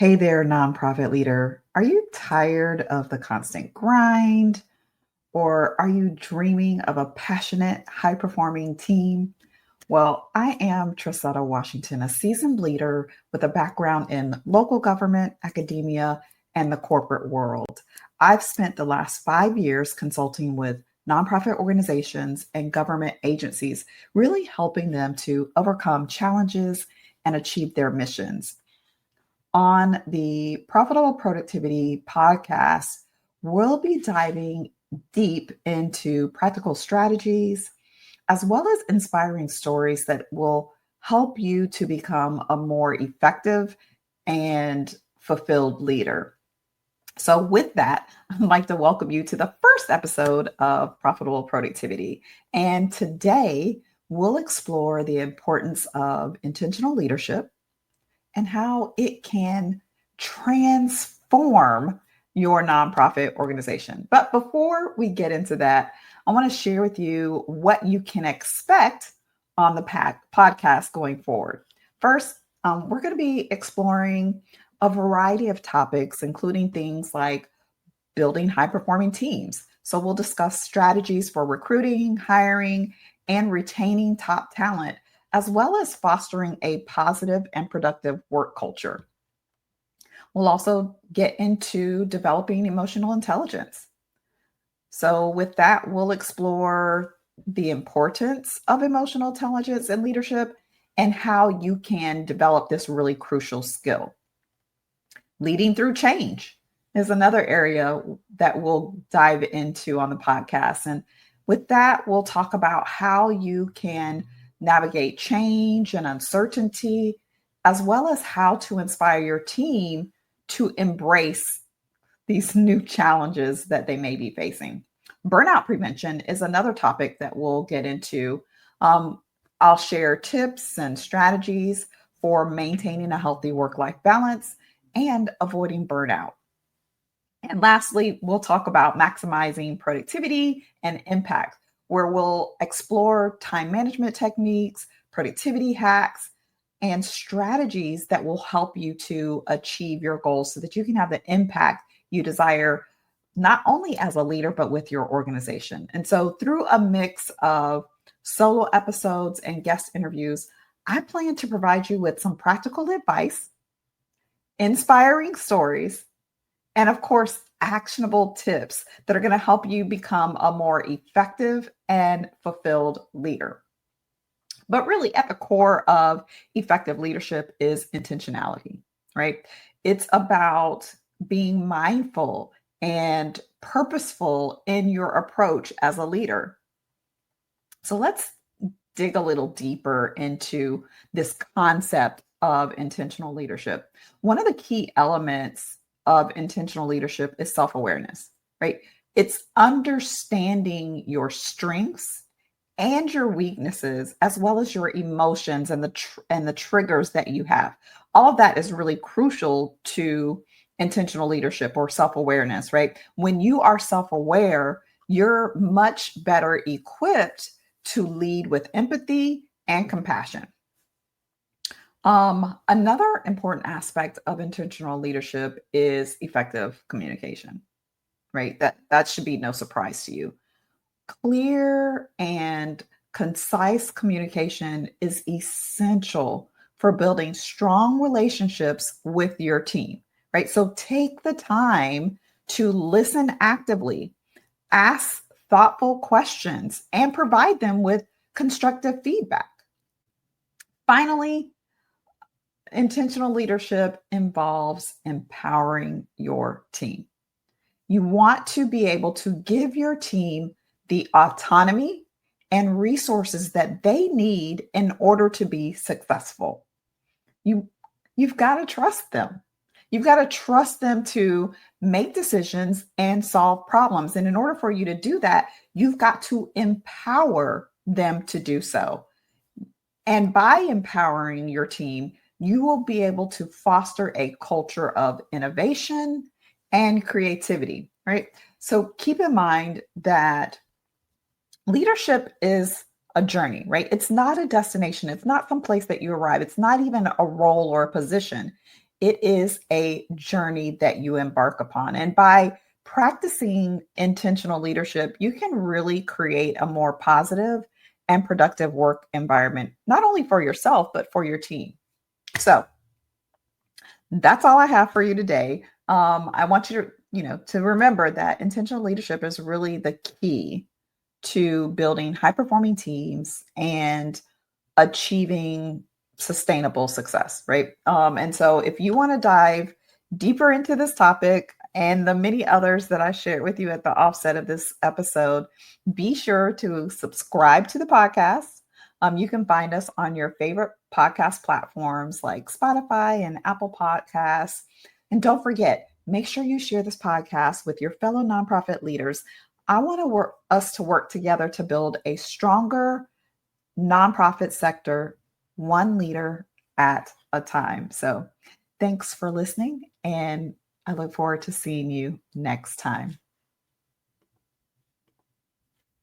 Hey there, nonprofit leader. Are you tired of the constant grind, or are you dreaming of a passionate, high performing team? Well, I am Trasetta Washington, a seasoned leader with a background in local government, academia, and the corporate world. I've spent the last 5 years consulting with nonprofit organizations and government agencies, really helping them to overcome challenges and achieve their missions. On the Profitable Productivity podcast, we'll be diving deep into practical strategies as well as inspiring stories that will help you to become a more effective and fulfilled leader. So, with that, I'd like to welcome you to the first episode of Profitable Productivity. And today, we'll explore the importance of intentional leadership and how it can transform your nonprofit organization. But before we get into that, I want to share with you what you can expect on the podcast going forward. First, we're going to be exploring a variety of topics, including things like building high performing teams. So, we'll discuss strategies for recruiting, hiring, and retaining top talent, as well as fostering a positive and productive work culture. We'll also get into developing emotional intelligence. So, with that, we'll explore the importance of emotional intelligence in leadership and how you can develop this really crucial skill. Leading through change is another area that we'll dive into on the podcast. And with that, we'll talk about how you can navigate change and uncertainty, as well as how to inspire your team to embrace these new challenges that they may be facing. Burnout prevention is another topic that we'll get into. I'll share tips and strategies for maintaining a healthy work life balance and avoiding burnout. And lastly, we'll talk about maximizing productivity and impact, where we'll explore time management techniques, productivity hacks, and strategies that will help you to achieve your goals so that you can have the impact you desire, not only as a leader, but with your organization. And so, through a mix of solo episodes and guest interviews, I plan to provide you with some practical advice, inspiring stories, and of course, actionable tips that are going to help you become a more effective and fulfilled leader. But really, at the core of effective leadership is intentionality, right? It's about being mindful and purposeful in your approach as a leader. So let's dig a little deeper into this concept of intentional leadership. One of the key elements of intentional leadership is self-awareness, right? It's understanding your strengths and your weaknesses, as well as your emotions and the triggers that you have. All of that is really crucial to intentional leadership or self-awareness, right? When you are self-aware, you're much better equipped to lead with empathy and compassion. Another important aspect of intentional leadership is effective communication, right? That should be no surprise to you. Clear and concise communication is essential for building strong relationships with your team, right? So take the time to listen actively, ask thoughtful questions, and provide them with constructive feedback. Finally, intentional leadership involves empowering your team. You want to be able to give your team the autonomy and resources that they need in order to be successful. You, you've got to trust them. You've got to trust them to make decisions and solve problems. And in order for you to do that, you've got to empower them to do so. And by empowering your team, you will be able to foster a culture of innovation and creativity, right? So keep in mind that leadership is a journey, right? It's not a destination. It's not some place that you arrive. It's not even a role or a position. it is a journey that you embark upon. And by practicing intentional leadership, you can really create a more positive and productive work environment, not only for yourself, but for your team. So that's all I have for you today. I want you to, to remember that intentional leadership is really the key to building high performing teams and achieving sustainable success, right? And so if you want to dive deeper into this topic and the many others that I shared with you at the offset of this episode, be sure to subscribe to the podcast. You can find us on your favorite podcast platforms like Spotify and Apple Podcasts. And don't forget, make sure you share this podcast with your fellow nonprofit leaders. I want us to work together to build a stronger nonprofit sector, one leader at a time. So thanks for listening, and I look forward to seeing you next time.